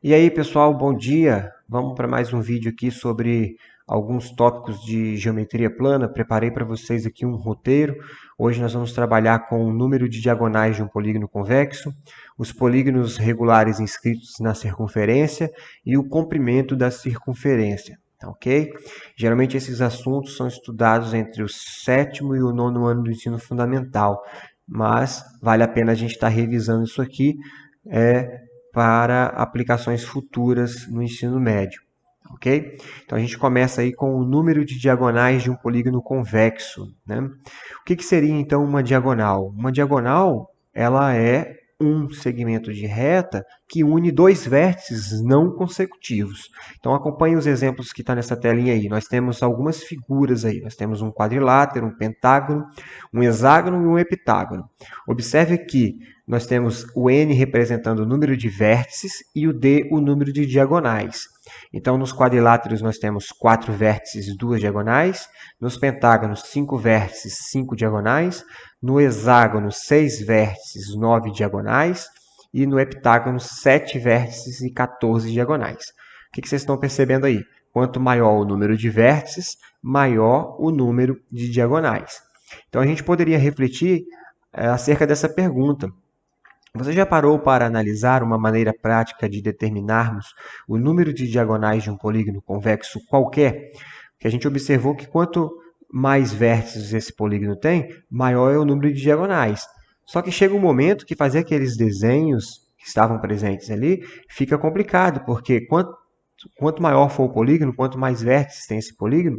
E aí, pessoal, bom dia! Vamos para mais um vídeo aqui sobre alguns tópicos de geometria plana. Preparei para vocês aqui um roteiro. Hoje nós vamos trabalhar com o número de diagonais de um polígono convexo, os polígonos regulares inscritos na circunferência e o comprimento da circunferência. Tá, ok? Geralmente esses assuntos são estudados entre o sétimo e o nono ano do ensino fundamental, mas vale a pena a gente estar revisando isso aqui. Para aplicações futuras no ensino médio, ok? Então a gente começa aí com o número de diagonais de um polígono convexo, né? O que seria então uma diagonal? Uma diagonal, ela é um segmento de reta que une dois vértices não consecutivos. Então acompanhe os exemplos que estão nessa telinha aí. Nós temos algumas figuras aí. Nós temos um quadrilátero, um pentágono, um hexágono e um heptágono. Observe que nós temos o n representando o número de vértices e o d o número de diagonais. Então, nos quadriláteros nós temos 4 vértices e 2 diagonais, nos pentágonos 5 vértices, 5 diagonais, no hexágono 6 vértices, 9 diagonais e no heptágono 7 vértices e 14 diagonais. O que vocês estão percebendo aí? Quanto maior o número de vértices, maior o número de diagonais. Então, a gente poderia refletir acerca dessa pergunta. Você já parou para analisar uma maneira prática de determinarmos o número de diagonais de um polígono convexo qualquer? Que a gente observou que quanto mais vértices esse polígono tem, maior é o número de diagonais. Só que chega um momento que fazer aqueles desenhos que estavam presentes ali fica complicado, porque quanto maior for o polígono, quanto mais vértices tem esse polígono,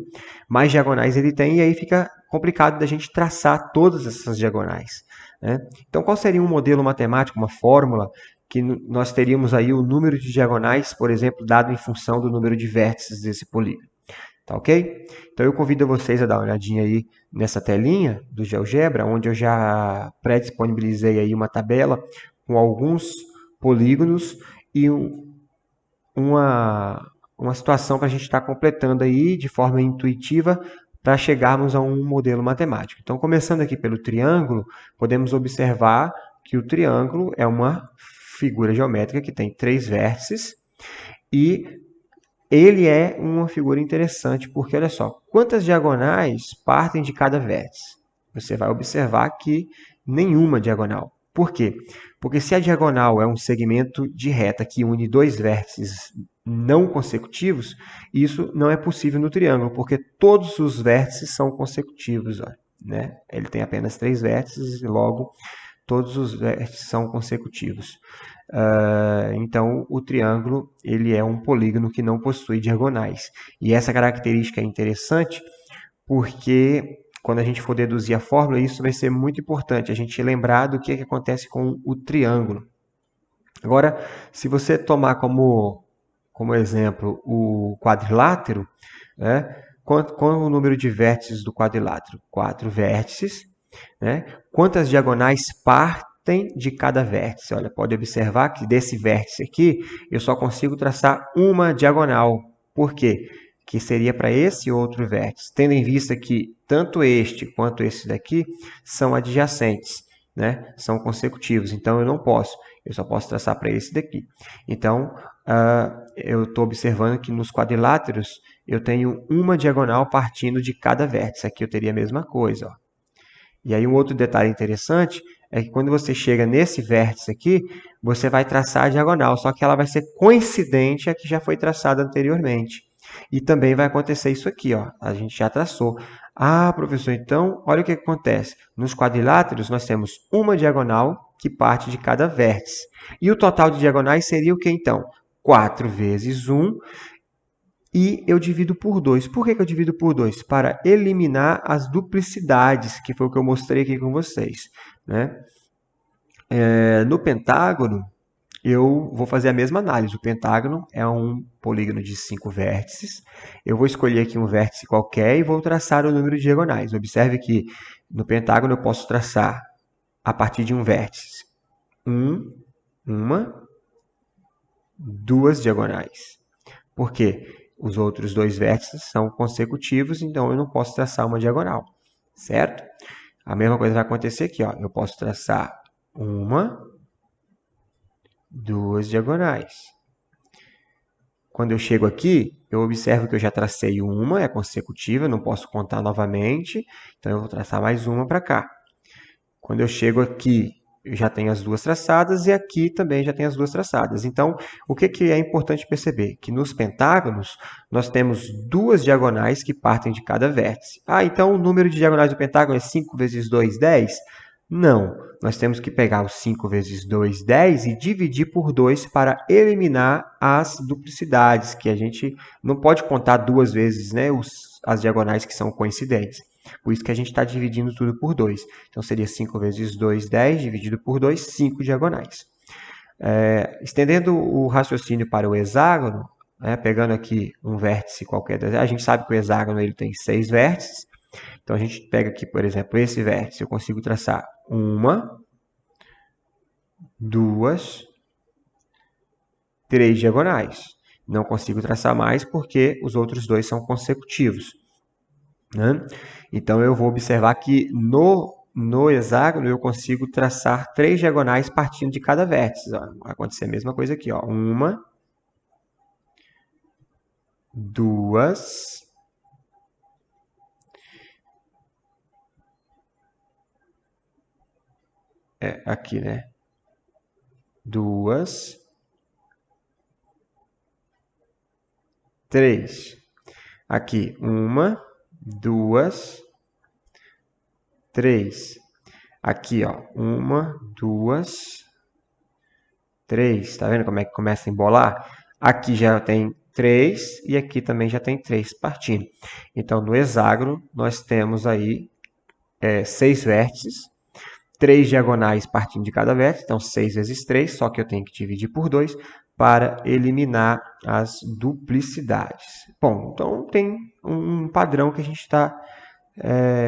mais diagonais ele tem, e aí fica complicado da gente traçar todas essas diagonais, né? Então, qual seria um modelo matemático, uma fórmula, que nós teríamos aí o número de diagonais, por exemplo, dado em função do número de vértices desse polígono? Tá ok? Então, eu convido vocês a dar uma olhadinha aí nessa telinha do GeoGebra, onde eu já pré-disponibilizei aí uma tabela com alguns polígonos e uma situação para a gente estar completando aí de forma intuitiva para chegarmos a um modelo matemático. Então, começando aqui pelo triângulo, podemos observar que o triângulo é uma figura geométrica que tem 3 vértices e ele é uma figura interessante porque, olha só, quantas diagonais partem de cada vértice? Você vai observar que nenhuma diagonal. Por quê? Porque se a diagonal é um segmento de reta que une dois vértices não consecutivos, isso não é possível no triângulo, porque todos os vértices são consecutivos. Ó, né? Ele tem apenas 3 vértices e logo todos os vértices são consecutivos. Então, o triângulo ele é um polígono que não possui diagonais. E essa característica é interessante porque quando a gente for deduzir a fórmula, isso vai ser muito importante, a gente lembrar do que acontece com o triângulo. Agora, se você tomar como exemplo o quadrilátero, né? Qual é o número de vértices do quadrilátero? 4 vértices. Né? Quantas diagonais partem de cada vértice? Olha, pode observar que desse vértice aqui, eu só consigo traçar uma diagonal. Por quê? Que seria para esse outro vértice, tendo em vista que tanto este quanto esse daqui são adjacentes, né? São consecutivos, então eu não posso, eu só posso traçar para esse daqui. Então, eu estou observando que nos quadriláteros eu tenho uma diagonal partindo de cada vértice. Aqui eu teria a mesma coisa, ó. E aí um outro detalhe interessante é que quando você chega nesse vértice aqui, você vai traçar a diagonal, só que ela vai ser coincidente à que já foi traçada anteriormente. E também vai acontecer isso aqui, ó. A gente já traçou. Ah, professor, então, olha o que acontece. Nos quadriláteros, nós temos uma diagonal que parte de cada vértice. E o total de diagonais seria o que, então? 4 vezes 1, e eu divido por 2. Por que eu divido por 2? Para eliminar as duplicidades, que foi o que eu mostrei aqui com vocês, né? No pentágono, eu vou fazer a mesma análise. O pentágono é um polígono de 5 vértices. Eu vou escolher aqui um vértice qualquer e vou traçar o número de diagonais. Observe que no pentágono eu posso traçar a partir de um vértice uma, 2 diagonais. Por quê? Os outros 2 vértices são consecutivos, então eu não posso traçar uma diagonal, certo? A mesma coisa vai acontecer aqui, ó. Eu posso traçar uma, 2 diagonais. quando eu chego aqui, eu observo que eu já tracei uma, é consecutiva, não posso contar novamente, então eu vou traçar mais uma para cá. Quando eu chego aqui, eu já tenho as duas traçadas e aqui também já tenho as duas traçadas. Então, o que é importante perceber? Que nos pentágonos, nós temos duas diagonais que partem de cada vértice. Ah, então o número de diagonais do pentágono é 5 vezes 2, 10? Não, nós temos que pegar os 5 vezes 2, 10 e dividir por 2 para eliminar as duplicidades, que a gente não pode contar duas vezes, né, as diagonais que são coincidentes. Por isso que a gente está dividindo tudo por 2. Então, seria 5 vezes 2, 10, dividido por 2, 5 diagonais. Estendendo o raciocínio para o hexágono, né, pegando aqui um vértice qualquer, a gente sabe que o hexágono ele tem 6 vértices. Então, a gente pega aqui, por exemplo, esse vértice, eu consigo traçar uma, duas, três diagonais. Não consigo traçar mais porque os outros dois são consecutivos, né? Então, eu vou observar que no hexágono eu consigo traçar 3 diagonais partindo de cada vértice. Ó, vai acontecer a mesma coisa aqui. Ó. Uma, duas, aqui, né? Duas, três. Aqui, uma, duas, três. Aqui, ó, uma, duas, três. Tá vendo como é que começa a embolar? Aqui já tem 3 e aqui também já tem 3 partindo. Então, no hexágono, nós temos aí 6 vértices, 3 diagonais partindo de cada vértice, então 6 vezes 3, só que eu tenho que dividir por 2 para eliminar as duplicidades. Bom, então tem um padrão que a gente está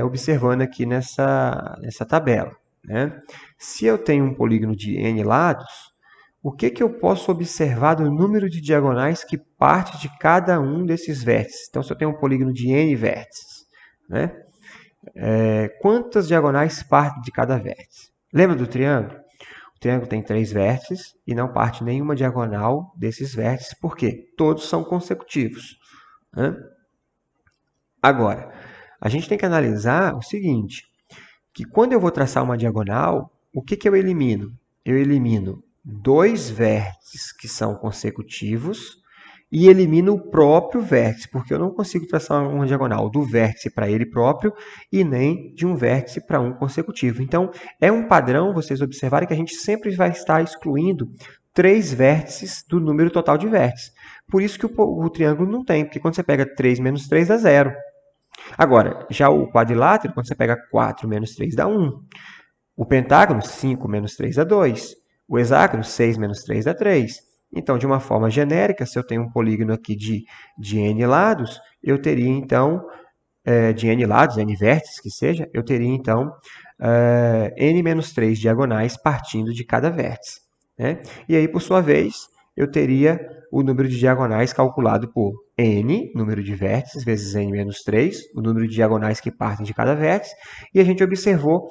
observando aqui nessa tabela, né? Se eu tenho um polígono de n lados, o que eu posso observar do número de diagonais que parte de cada um desses vértices? Então, se eu tenho um polígono de n vértices, né? Quantas diagonais partem de cada vértice? Lembra do triângulo? O triângulo tem 3 vértices e não parte nenhuma diagonal desses vértices, por quê? Todos são consecutivos, né? Agora, a gente tem que analisar o seguinte, que quando eu vou traçar uma diagonal, o que eu elimino? Eu elimino 2 vértices que são consecutivos e elimino o próprio vértice, porque eu não consigo traçar uma diagonal do vértice para ele próprio e nem de um vértice para um consecutivo. Então, é um padrão vocês observarem que a gente sempre vai estar excluindo 3 vértices do número total de vértices. Por isso que o triângulo não tem, porque quando você pega 3 menos 3 dá 0. Agora, já o quadrilátero, quando você pega 4 menos 3 dá 1. O pentágono, 5 menos 3 dá 2. O hexágono, 6 menos 3 dá 3. Então, de uma forma genérica, se eu tenho um polígono aqui de n lados, eu teria, então, de n lados, n vértices que seja, eu teria, então, n menos 3 diagonais partindo de cada vértice, né? E aí, por sua vez, eu teria o número de diagonais calculado por n, número de vértices, vezes n menos 3, o número de diagonais que partem de cada vértice, e a gente observou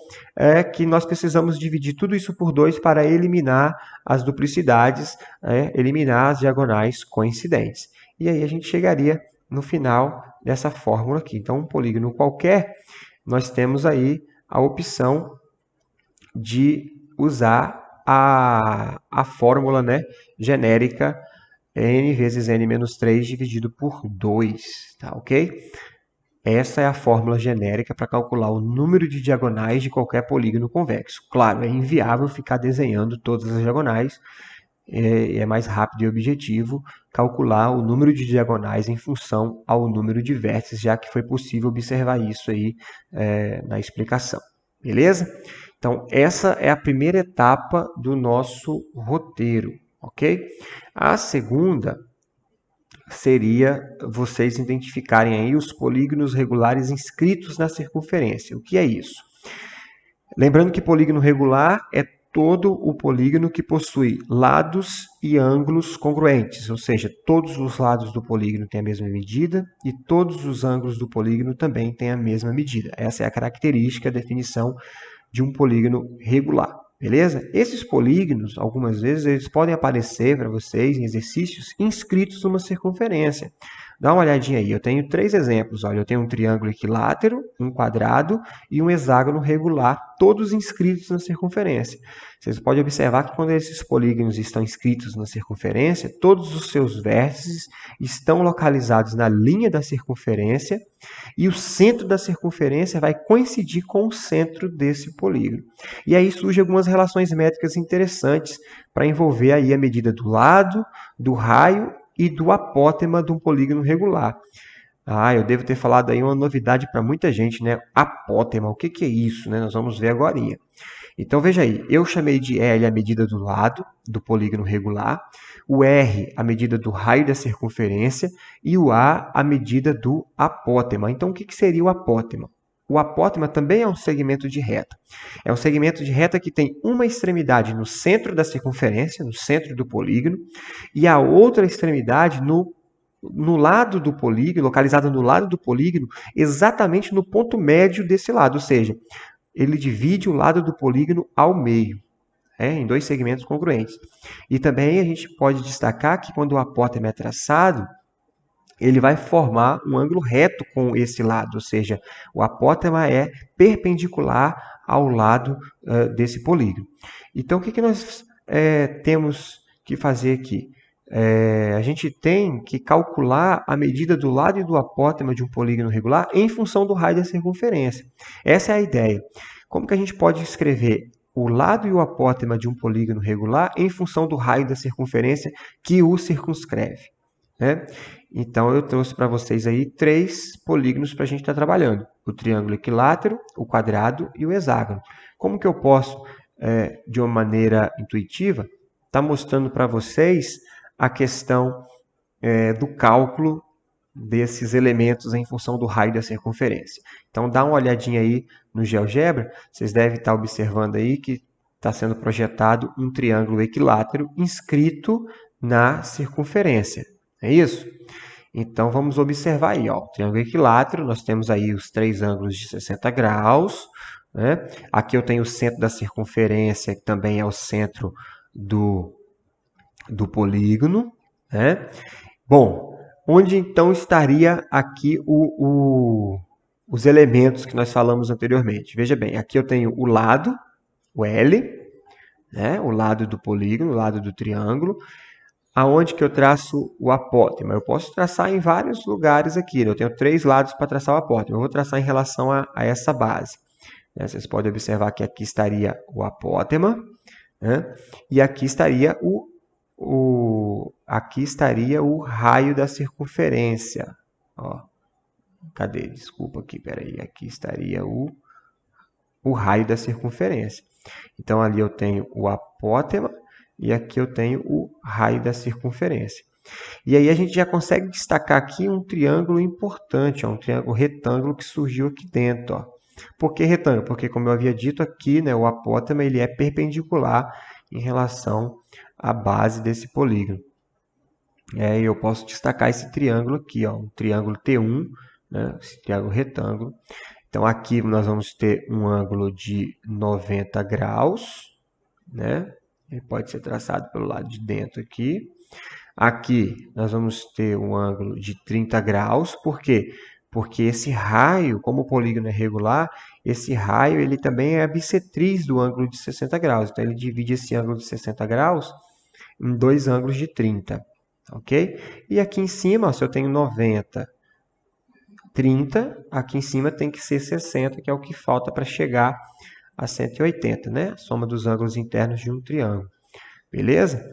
que nós precisamos dividir tudo isso por 2 para eliminar as duplicidades, eliminar as diagonais coincidentes. E aí a gente chegaria no final dessa fórmula aqui. Então, um polígono qualquer, nós temos aí a opção de usar a fórmula, né, genérica n vezes n menos 3 dividido por 2, tá ok? Essa é a fórmula genérica para calcular o número de diagonais de qualquer polígono convexo. Claro, é inviável ficar desenhando todas as diagonais, é mais rápido e objetivo calcular o número de diagonais em função ao número de vértices, já que foi possível observar isso aí na explicação. Beleza? Então, essa é a primeira etapa do nosso roteiro, ok? A segunda seria vocês identificarem aí os polígonos regulares inscritos na circunferência. O que é isso? Lembrando que polígono regular é todo o polígono que possui lados e ângulos congruentes, ou seja, todos os lados do polígono têm a mesma medida e todos os ângulos do polígono também têm a mesma medida. Essa é a característica, a definição de um polígono regular. Beleza? Esses polígonos, algumas vezes, eles podem aparecer para vocês em exercícios inscritos numa circunferência. Dá uma olhadinha aí. Eu tenho 3 exemplos. Olha, eu tenho um triângulo equilátero, um quadrado e um hexágono regular, todos inscritos na circunferência. Vocês podem observar que quando esses polígonos estão inscritos na circunferência, todos os seus vértices estão localizados na linha da circunferência e o centro da circunferência vai coincidir com o centro desse polígono. E aí surgem algumas relações métricas interessantes para envolver aí a medida do lado, do raio e do apótema de um polígono regular. Eu devo ter falado aí uma novidade para muita gente, né? Apótema, o que é isso, né? Nós vamos ver agora. Então, veja aí, eu chamei de L a medida do lado do polígono regular, o R a medida do raio da circunferência e o A a medida do apótema. Então, o que seria o apótema? O apótema também é um segmento de reta. É um segmento de reta que tem uma extremidade no centro da circunferência, no centro do polígono, e a outra extremidade no lado do polígono, localizada no lado do polígono, exatamente no ponto médio desse lado, ou seja, ele divide o lado do polígono ao meio, em 2 segmentos congruentes. E também a gente pode destacar que quando o apótema é traçado, ele vai formar um ângulo reto com esse lado, ou seja, o apótema é perpendicular ao lado desse polígono. Então, o que nós temos que fazer aqui? A gente tem que calcular a medida do lado e do apótema de um polígono regular em função do raio da circunferência. Essa é a ideia. Como que a gente pode escrever o lado e o apótema de um polígono regular em função do raio da circunferência que o circunscreve, né? Então, eu trouxe para vocês aí 3 polígonos para a gente estar trabalhando. O triângulo equilátero, o quadrado e o hexágono. Como que eu posso, de uma maneira intuitiva, estar mostrando para vocês a questão do cálculo desses elementos em função do raio da circunferência. Então, dá uma olhadinha aí no GeoGebra, vocês devem estar observando aí que está sendo projetado um triângulo equilátero inscrito na circunferência. É isso? Então, vamos observar aí, ó, o triângulo equilátero, nós temos aí os 3 ângulos de 60 graus, né? Aqui eu tenho o centro da circunferência, que também é o centro do polígono, né? Bom, onde então estaria aqui os elementos que nós falamos anteriormente? Veja bem, aqui eu tenho o lado, o L, né? O lado do polígono, o lado do triângulo. Aonde que eu traço o apótema? Eu posso traçar em vários lugares aqui. Eu tenho 3 lados para traçar o apótema. Eu vou traçar em relação a essa base. Vocês podem observar que aqui estaria o apótema, né? E aqui estaria aqui estaria o raio da circunferência. Ó, cadê? Desculpa aqui, peraí. Aqui estaria o raio da circunferência. Então, ali eu tenho o apótema e aqui eu tenho o raio da circunferência. E aí a gente já consegue destacar aqui um triângulo importante, ó, um triângulo retângulo que surgiu aqui dentro. Ó. Por que retângulo? Porque, como eu havia dito aqui, né, o apótema ele é perpendicular em relação à base desse polígono. Eu posso destacar esse triângulo aqui, ó, um triângulo T1, né, esse triângulo retângulo. Então, aqui nós vamos ter um ângulo de 90 graus, né? Ele pode ser traçado pelo lado de dentro aqui. Aqui nós vamos ter um ângulo de 30 graus. Por quê? Porque esse raio, como o polígono é regular, esse raio ele também é a bissetriz do ângulo de 60 graus. Então, ele divide esse ângulo de 60 graus em 2 ângulos de 30. Ok? E aqui em cima, se eu tenho 90, 30, aqui em cima tem que ser 60, que é o que falta para chegar a 180, né? A soma dos ângulos internos de um triângulo. Beleza?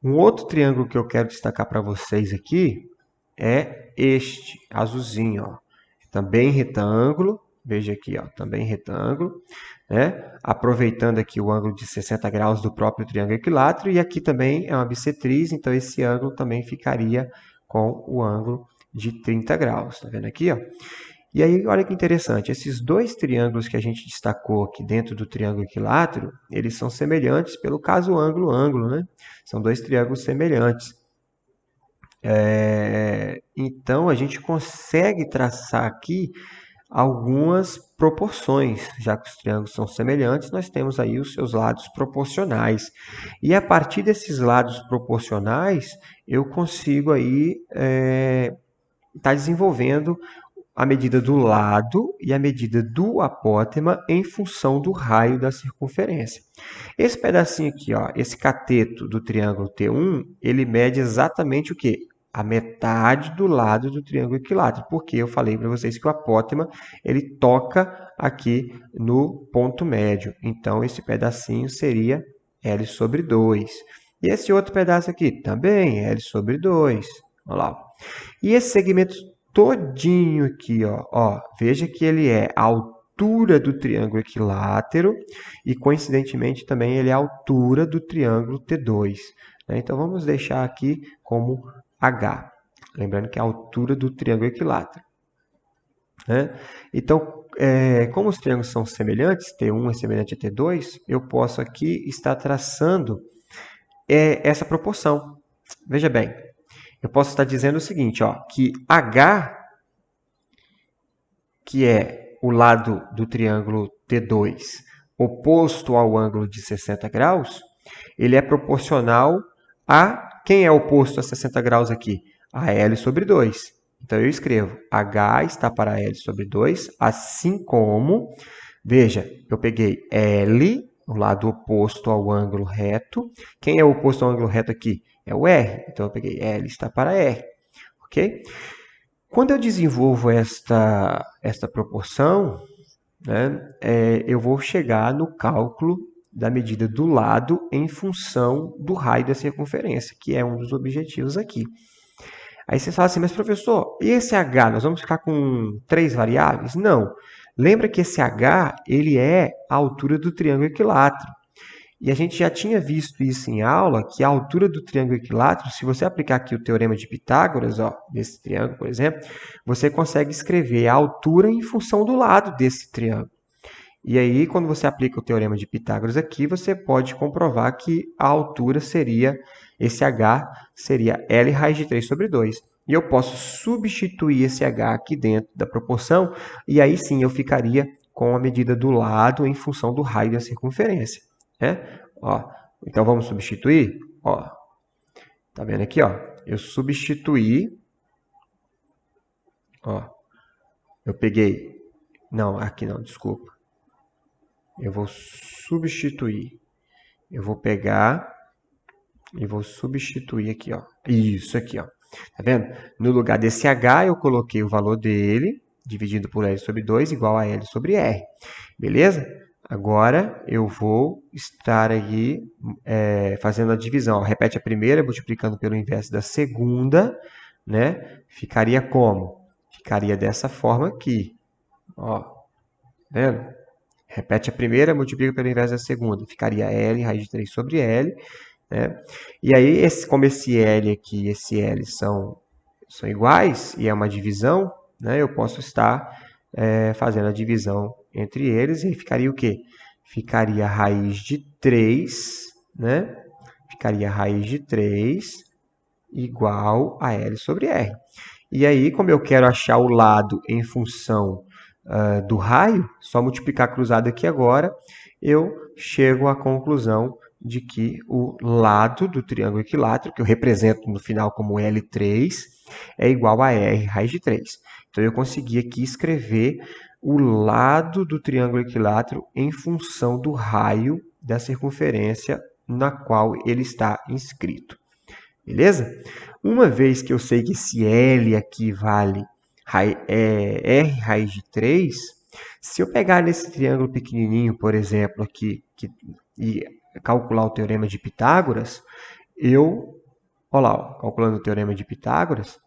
Um outro triângulo que eu quero destacar para vocês aqui é este, azulzinho, ó. Também retângulo, veja aqui, ó, também retângulo, né? Aproveitando aqui o ângulo de 60 graus do próprio triângulo equilátero, e aqui também é uma bissetriz, então esse ângulo também ficaria com o ângulo de 30 graus, tá vendo aqui, ó? E aí, olha que interessante, esses 2 triângulos que a gente destacou aqui dentro do triângulo equilátero, eles são semelhantes pelo caso ângulo-ângulo, né? São 2 triângulos semelhantes. Então, a gente consegue traçar aqui algumas proporções. Já que os triângulos são semelhantes, nós temos aí os seus lados proporcionais. E a partir desses lados proporcionais, eu consigo aí estar desenvolvendo a medida do lado e a medida do apótema em função do raio da circunferência. Esse pedacinho aqui, ó, esse cateto do triângulo T1, ele mede exatamente o quê? A metade do lado do triângulo equilátero, porque eu falei para vocês que o apótema ele toca aqui no ponto médio. Então, esse pedacinho seria L sobre 2. E esse outro pedaço aqui também L sobre 2. Olha lá. E esse segmento todinho aqui, ó, veja que ele é a altura do triângulo equilátero e, coincidentemente, também ele é a altura do triângulo T2. Né? Então, vamos deixar aqui como H. Lembrando que é a altura do triângulo equilátero. Né? Então, como os triângulos são semelhantes, T1 é semelhante a T2, eu posso aqui estar traçando essa proporção. Veja bem, eu posso estar dizendo o seguinte, ó, que H, que é o lado do triângulo T2 oposto ao ângulo de 60 graus, ele é proporcional a... Quem é oposto a 60 graus aqui? A L sobre 2. Então, eu escrevo H está para L sobre 2, assim como, veja, eu peguei L, o lado oposto ao ângulo reto. Quem é o oposto ao ângulo reto aqui? É o R. Então, eu peguei L está para R. Ok? Quando eu desenvolvo esta proporção, né, eu vou chegar no cálculo da medida do lado em função do raio da circunferência, que é um dos objetivos aqui. Aí você fala assim, mas professor, e esse H, nós vamos ficar com 3 variáveis? Não. Lembra que esse H, ele é a altura do triângulo equilátero. E a gente já tinha visto isso em aula, que a altura do triângulo equilátero, se você aplicar aqui o teorema de Pitágoras, ó, desse triângulo, por exemplo, você consegue escrever a altura em função do lado desse triângulo. E aí, quando você aplica o teorema de Pitágoras aqui, você pode comprovar que a altura seria, esse H seria L raiz de 3 sobre 2. E eu posso substituir esse H aqui dentro da proporção, e aí sim eu ficaria com a medida do lado em função do raio da circunferência. Né? Ó, então, vamos substituir? Ó, tá vendo aqui? Ó, eu substituí. Ó, eu peguei... Não, aqui não, desculpa. Eu vou substituir. Eu vou pegar e vou substituir aqui, ó. Isso aqui, ó. Tá vendo? No lugar desse H, eu coloquei o valor dele, dividido por L sobre 2, igual a L sobre R. Beleza? Agora, eu vou estar aí fazendo a divisão. Ó. Repete a primeira, multiplicando pelo inverso da segunda, né? Ficaria como? Ficaria dessa forma aqui. Ó. Tá vendo? Repete a primeira, multiplica pelo inverso da segunda. Ficaria L raiz de 3 sobre L. Né? E aí, como esse L aqui e esse L são iguais, e é uma divisão, né? Eu posso estar fazendo a divisão entre eles, e aí ficaria o quê? Ficaria raiz de 3, né? Ficaria raiz de 3 igual a L sobre R. E aí, como eu quero achar o lado em função do raio, só multiplicar cruzado aqui agora, eu chego à conclusão de que o lado do triângulo equilátero, que eu represento no final como L3, é igual a R raiz de 3. Então, eu consegui aqui escrever o lado do triângulo equilátero em função do raio da circunferência na qual ele está inscrito. Beleza? Uma vez que eu sei que esse L aqui vale R raiz de 3, se eu pegar nesse triângulo pequenininho, por exemplo, aqui, e calcular o teorema de Pitágoras, olha lá, ó, calculando o teorema de Pitágoras,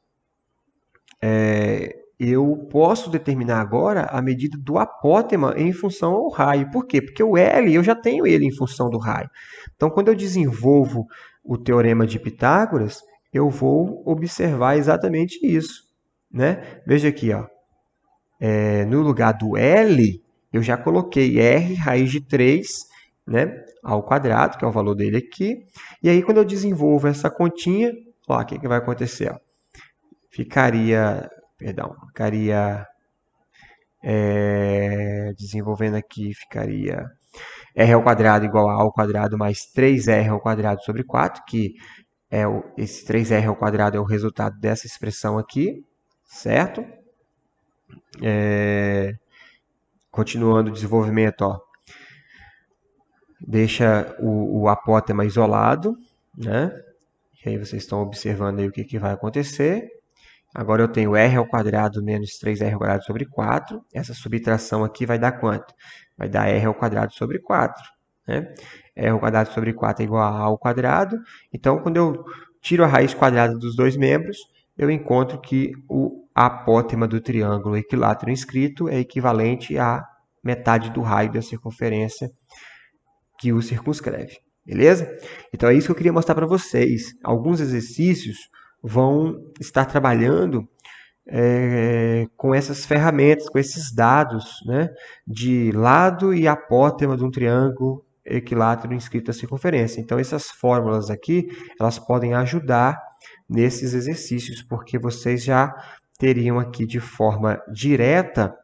eu posso determinar agora a medida do apótema em função ao raio. Por quê? Porque o L, eu já tenho ele em função do raio. Então, quando eu desenvolvo o teorema de Pitágoras, eu vou observar exatamente isso. Né? Veja aqui, ó. No lugar do L, eu já coloquei R raiz de 3, né, ao quadrado, que é o valor dele aqui. E aí, quando eu desenvolvo essa continha, ó, o que vai acontecer? Ó? Ficaria Desenvolvendo aqui, ficaria r ao quadrado igual a ao quadrado mais 3r ao quadrado sobre 4, que esse 3r ao quadrado é o resultado dessa expressão aqui, certo? Continuando o desenvolvimento, ó, deixa o apótema isolado, né? E aí vocês estão observando aí o que vai acontecer. Agora eu tenho r ao quadrado menos 3r ao quadrado sobre 4. Essa subtração aqui vai dar quanto? Vai dar r ao quadrado sobre 4. Né? R ao quadrado sobre 4 é igual a ao quadrado. Então, quando eu tiro a raiz quadrada dos dois membros, eu encontro que o apótema do triângulo equilátero inscrito é equivalente à metade do raio da circunferência que o circunscreve. Beleza? Então, é isso que eu queria mostrar para vocês. Alguns exercícios vão estar trabalhando com essas ferramentas, com esses dados, né, de lado e apótema de um triângulo equilátero inscrito à circunferência. Então, essas fórmulas aqui, elas podem ajudar nesses exercícios, porque vocês já teriam aqui de forma direta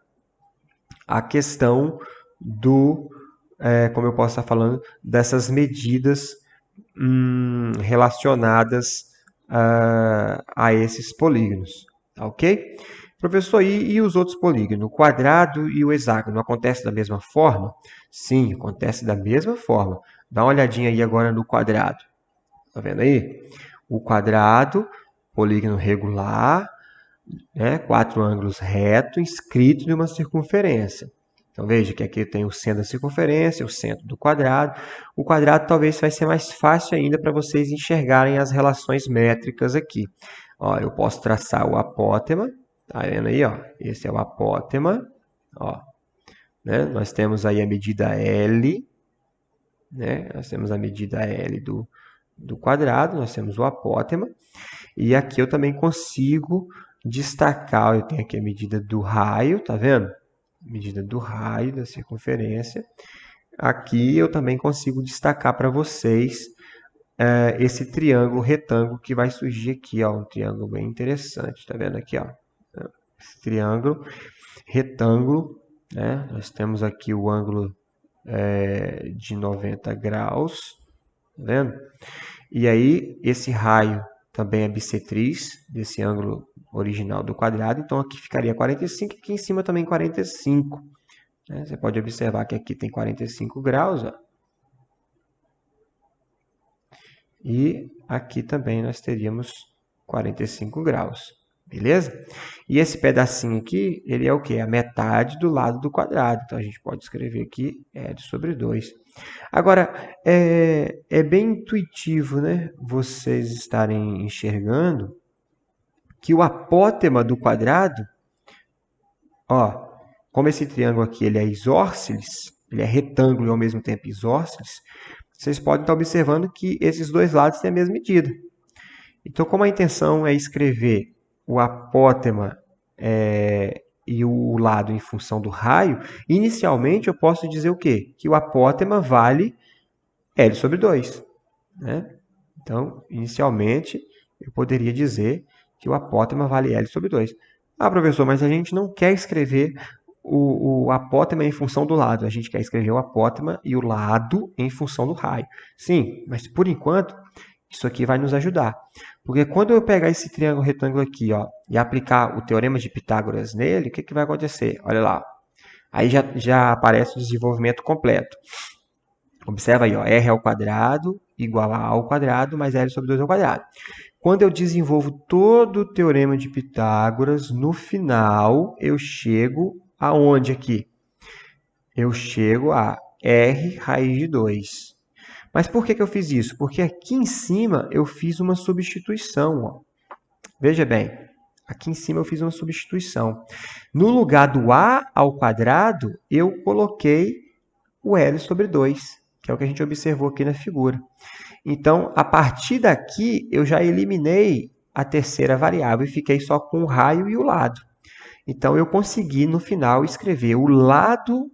a questão do, como eu posso estar falando, dessas medidas relacionadas a esses polígonos. Tá ok? Professor, e os outros polígonos? O quadrado e o hexágono acontece da mesma forma? Sim, acontece da mesma forma. Dá uma olhadinha aí agora no quadrado. Tá vendo aí? O quadrado, polígono regular, né? 4 ângulos retos inscritos em uma circunferência. Então veja que aqui eu tenho o centro da circunferência, o centro do quadrado. O quadrado talvez vai ser mais fácil ainda para vocês enxergarem as relações métricas aqui. Ó, eu posso traçar o apótema, tá vendo aí? Ó? Esse é o apótema. Ó, né? Nós temos aí a medida L, né? Nós temos a medida L do quadrado, nós temos o apótema. E aqui eu também consigo destacar, eu tenho aqui a medida do raio, tá vendo? Medida do raio da circunferência. Aqui eu também consigo destacar para vocês esse triângulo retângulo que vai surgir aqui, ó, um triângulo bem interessante, tá vendo aqui, ó? Esse triângulo retângulo, né? Nós temos aqui o ângulo de 90 graus, tá vendo? E aí esse raio também é bissetriz desse ângulo original do quadrado, então aqui ficaria 45 e aqui em cima também 45. Né? Você pode observar que aqui tem 45 graus, ó. E aqui também nós teríamos 45 graus, beleza? E esse pedacinho aqui, ele é o quê? A metade do lado do quadrado, então a gente pode escrever aqui L sobre 2. Agora, é bem intuitivo, né? Vocês estarem enxergando que o apótema do quadrado, ó, como esse triângulo aqui ele é isósceles, ele é retângulo e ao mesmo tempo isósceles, vocês podem estar observando que esses dois lados têm a mesma medida. Então, como a intenção é escrever o apótema e o lado em função do raio, inicialmente eu posso dizer o quê? Que o apótema vale L sobre 2. Né? Então, inicialmente, eu poderia dizer que o apótema vale L sobre 2. Ah, professor, mas a gente não quer escrever o apótema em função do lado. A gente quer escrever o apótema e o lado em função do raio. Sim, mas por enquanto, isso aqui vai nos ajudar. Porque quando eu pegar esse triângulo retângulo aqui, ó, e aplicar o teorema de Pitágoras nele, o que vai acontecer? Olha lá. Aí já aparece o desenvolvimento completo. Observa aí, ó, r ao quadrado igual a a ao quadrado mais L sobre 2 ao quadrado. Quando eu desenvolvo todo o teorema de Pitágoras, no final eu chego aonde aqui? Eu chego a r raiz de 2. Mas por que eu fiz isso? Porque aqui em cima eu fiz uma substituição. Ó. Veja bem, aqui em cima eu fiz uma substituição. No lugar do a ao quadrado, eu coloquei o L sobre 2, que é o que a gente observou aqui na figura. Então, a partir daqui, eu já eliminei a terceira variável e fiquei só com o raio e o lado. Então, eu consegui, no final, escrever o lado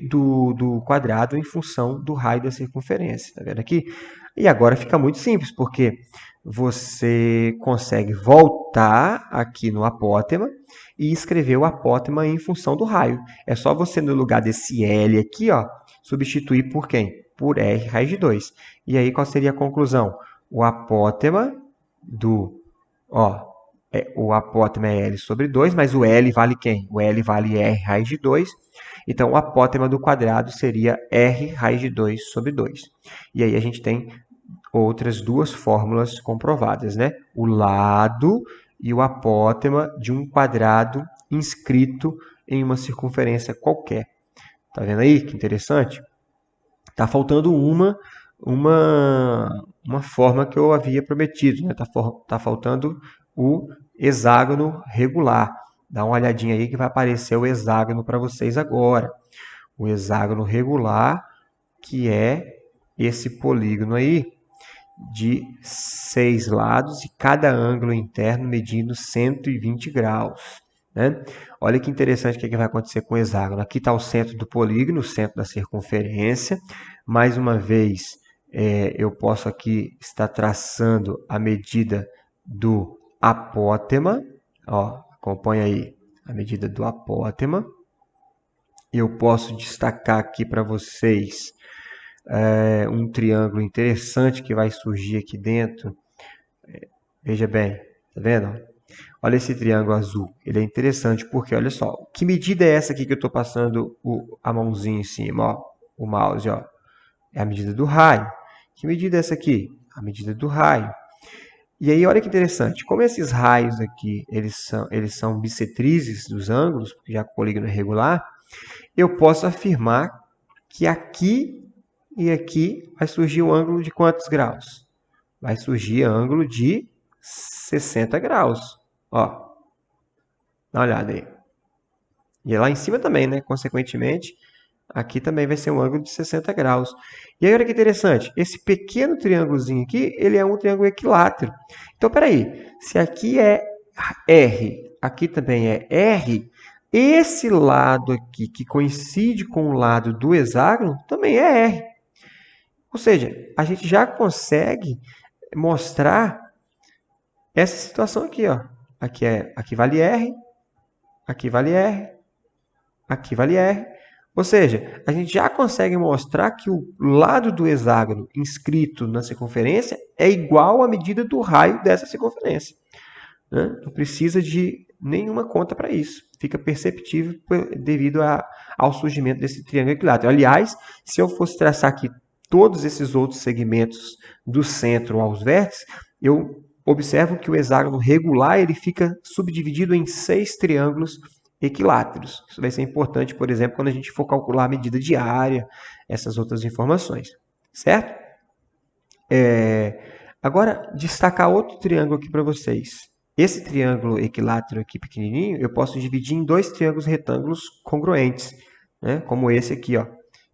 do quadrado em função do raio da circunferência. Está vendo aqui? E agora fica muito simples, porque você consegue voltar aqui no apótema e escrever o apótema em função do raio. É só você, no lugar desse L aqui, ó, substituir por quem? Por R raiz de 2. E aí, qual seria a conclusão? O apótema do... Ó, o apótema é L sobre 2, mas o L vale quem? O L vale R raiz de 2. Então, o apótema do quadrado seria R raiz de 2 sobre 2. E aí a gente tem outras duas fórmulas comprovadas, né? O lado e o apótema de um quadrado inscrito em uma circunferência qualquer. Tá vendo aí que interessante? Tá faltando uma forma que eu havia prometido, né? Tá faltando o hexágono regular. Dá uma olhadinha aí que vai aparecer o hexágono para vocês agora. O hexágono regular, que é esse polígono aí, de 6 lados e cada ângulo interno medindo 120 graus. Né? Olha que interessante o que vai acontecer com o hexágono. Aqui está o centro do polígono, o centro da circunferência. Mais uma vez, eu posso aqui estar traçando a medida do apótema. Ó, acompanha aí a medida do apótema. Eu posso destacar aqui para vocês um triângulo interessante que vai surgir aqui dentro. Veja bem, tá vendo? Olha esse triângulo azul. Ele é interessante porque, olha só, que medida é essa aqui que eu estou passando a mãozinha em cima, ó, o mouse, ó? É a medida do raio. Que medida é essa aqui? A medida do raio. E aí, olha que interessante, como esses raios aqui, eles são bissetrizes dos ângulos, já que o polígono é regular, eu posso afirmar que aqui e aqui vai surgir um ângulo de quantos graus? Vai surgir ângulo de 60 graus. Ó, dá uma olhada aí. E lá em cima também, né? Consequentemente, aqui também vai ser um ângulo de 60 graus. E aí, olha que interessante. Esse pequeno triângulozinho aqui, ele é um triângulo equilátero. Então, peraí. Se aqui é R, aqui também é R, esse lado aqui, que coincide com o lado do hexágono, também é R. Ou seja, a gente já consegue mostrar essa situação aqui, ó. Aqui vale R, aqui vale R, aqui vale R. Ou seja, a gente já consegue mostrar que o lado do hexágono inscrito na circunferência é igual à medida do raio dessa circunferência. Né? Não precisa de nenhuma conta para isso. Fica perceptível devido ao surgimento desse triângulo equilátero. Aliás, se eu fosse traçar aqui todos esses outros segmentos do centro aos vértices, eu observo que o hexágono regular ele fica subdividido em 6 triângulos equiláteros. Isso vai ser importante, por exemplo, quando a gente for calcular a medida de área, essas outras informações. Certo? Agora, destacar outro triângulo aqui para vocês. Esse triângulo equilátero aqui pequenininho, eu posso dividir em 2 triângulos retângulos congruentes, né? Como esse aqui, ó,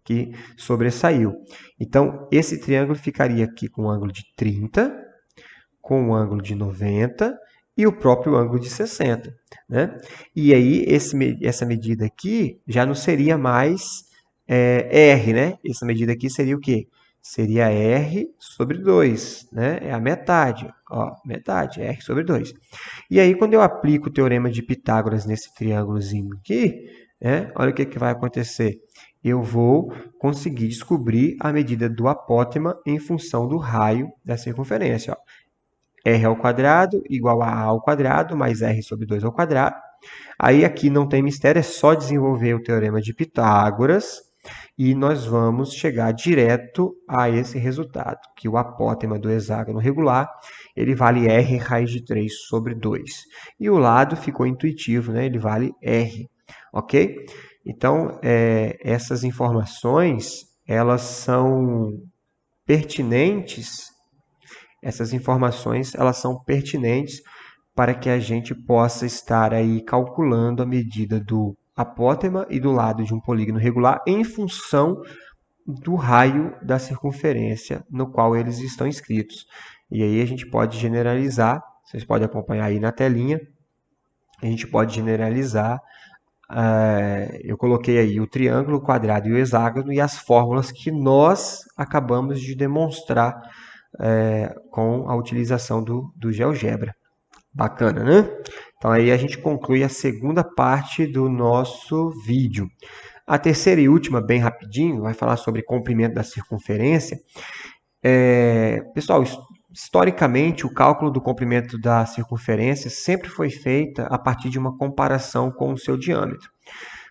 que sobressaiu. Então, esse triângulo ficaria aqui com um ângulo de 30, com um ângulo de 90 e o próprio ângulo de 60. Né? E aí, essa medida aqui já não seria mais R, né? Essa medida aqui seria o quê? Seria R sobre 2, né? É a metade, ó, metade, R sobre 2. E aí, quando eu aplico o teorema de Pitágoras nesse triângulozinho aqui, né? Olha o que vai acontecer. Eu vou conseguir descobrir a medida do apótema em função do raio da circunferência. Ó. R ao quadrado igual a ao quadrado mais R sobre 2 ao quadrado. Aí aqui não tem mistério, é só desenvolver o teorema de Pitágoras e nós vamos chegar direto a esse resultado, que o apótema do hexágono regular, ele vale R raiz de 3 sobre 2. E o lado ficou intuitivo, né? Ele vale R, ok? Então, essas informações, elas são pertinentes, para que a gente possa estar aí calculando a medida do apótema e do lado de um polígono regular em função do raio da circunferência no qual eles estão inscritos. E aí a gente pode generalizar, vocês podem acompanhar aí na telinha, a gente pode generalizar, eu coloquei aí o triângulo, o quadrado e o hexágono e as fórmulas que nós acabamos de demonstrar com a utilização do GeoGebra. Bacana, né? Então aí a gente conclui a segunda parte do nosso vídeo. A terceira e última, bem rapidinho, vai falar sobre comprimento da circunferência. Pessoal, historicamente, o cálculo do comprimento da circunferência sempre foi feito a partir de uma comparação com o seu diâmetro.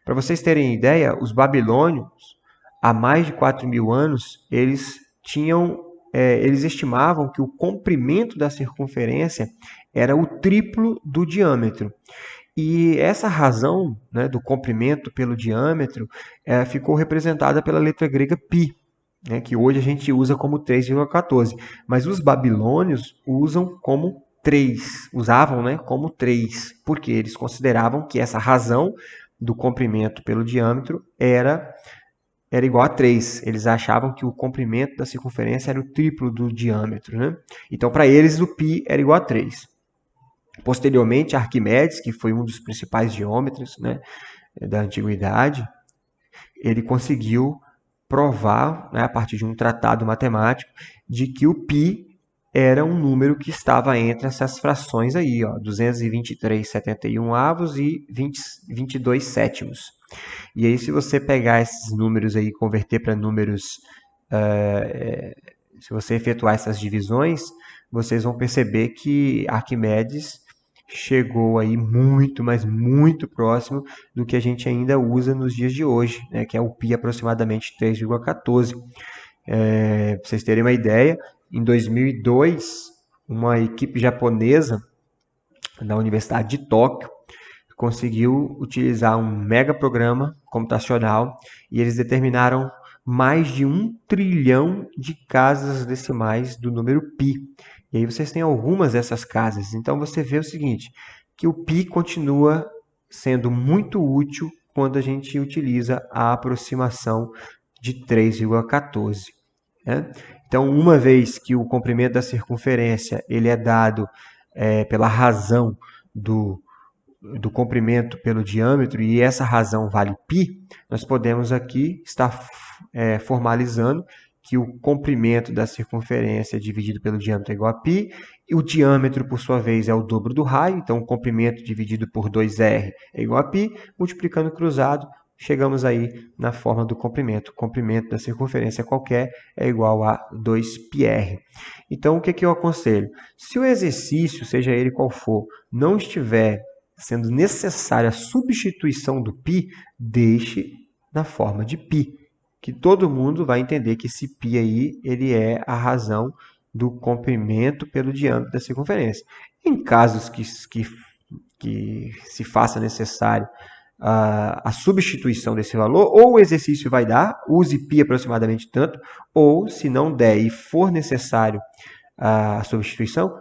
Para vocês terem ideia, os babilônios, há mais de 4.000 anos, eles estimavam que o comprimento da circunferência era o triplo do diâmetro. E essa razão, né, do comprimento pelo diâmetro ficou representada pela letra grega π, né, que hoje a gente usa como 3,14. Mas os babilônios usavam, né, como 3, porque eles consideravam que essa razão do comprimento pelo diâmetro era igual a 3. Eles achavam que o comprimento da circunferência era o triplo do diâmetro, né? Então, para eles, o π era igual a 3. Posteriormente, Arquimedes, que foi um dos principais geômetras, né, da antiguidade, ele conseguiu provar, né, a partir de um tratado matemático, de que o π era um número que estava entre essas frações aí, ó, 223,71 avos e 22 sétimos. E aí, se você pegar esses números aí e converter para números, se você efetuar essas divisões, vocês vão perceber que Arquimedes chegou aí muito, mas muito próximo do que a gente ainda usa nos dias de hoje, né, que é o π aproximadamente 3,14. Para vocês terem uma ideia, em 2002, uma equipe japonesa da Universidade de Tóquio conseguiu utilizar um mega programa computacional e eles determinaram mais de 1 trilhão de casas decimais do número π. E aí vocês têm algumas dessas casas. Então você vê o seguinte, que o π continua sendo muito útil quando a gente utiliza a aproximação de 3,14. Né? Então, uma vez que o comprimento da circunferência ele é dado pela razão do comprimento pelo diâmetro, e essa razão vale π, nós podemos aqui estar formalizando que o comprimento da circunferência dividido pelo diâmetro é igual a π, e o diâmetro, por sua vez, é o dobro do raio, então o comprimento dividido por 2r é igual a π, multiplicando cruzado, chegamos aí na forma do comprimento. O comprimento da circunferência qualquer é igual a 2πr. Então, o que eu aconselho? Se o exercício, seja ele qual for, não estiver sendo necessária a substituição do π, deixe na forma de π, que todo mundo vai entender que esse π aí ele é a razão do comprimento pelo diâmetro da circunferência. Em casos que se faça necessário a substituição desse valor, ou o exercício vai dar, use π aproximadamente tanto, ou se não der e for necessário a substituição,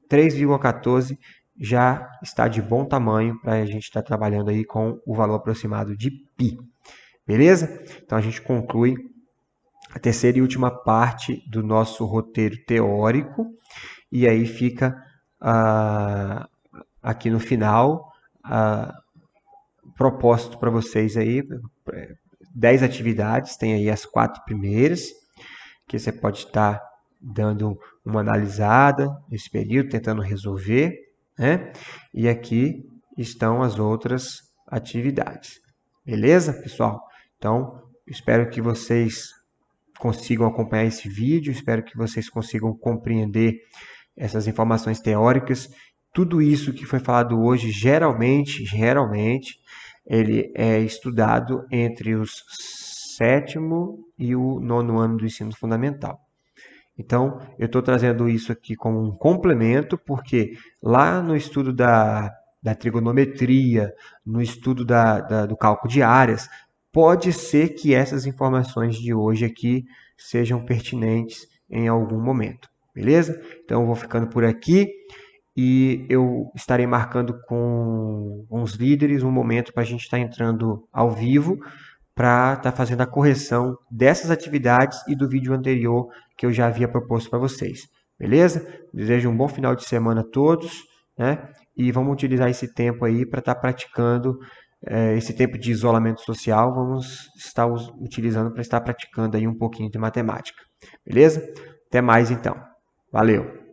3,14 já está de bom tamanho para a gente estar trabalhando aí com o valor aproximado de π. Beleza? Então a gente conclui a terceira e última parte do nosso roteiro teórico e aí fica aqui no final propósito para vocês aí 10 atividades, tem aí as 4 primeiras que você pode estar dando uma analisada nesse período, tentando resolver, né? E aqui estão as outras atividades. Beleza, pessoal? Então, espero que vocês consigam acompanhar esse vídeo, espero que vocês consigam compreender essas informações teóricas. Tudo isso que foi falado hoje, geralmente, ele é estudado entre os 7º e o 9º ano do ensino fundamental. Então, eu estou trazendo isso aqui como um complemento, porque lá no estudo da trigonometria, no estudo do cálculo de áreas, pode ser que essas informações de hoje aqui sejam pertinentes em algum momento. Beleza? Então, eu vou ficando por aqui e eu estarei marcando com os líderes um momento para a gente estar entrando ao vivo para estar fazendo a correção dessas atividades e do vídeo anterior que eu já havia proposto para vocês. Beleza? Desejo um bom final de semana a todos, né? E vamos utilizar esse tempo aí para estar praticando, esse tempo de isolamento social, vamos estar utilizando para estar praticando aí um pouquinho de matemática. Beleza? Até mais então. Valeu!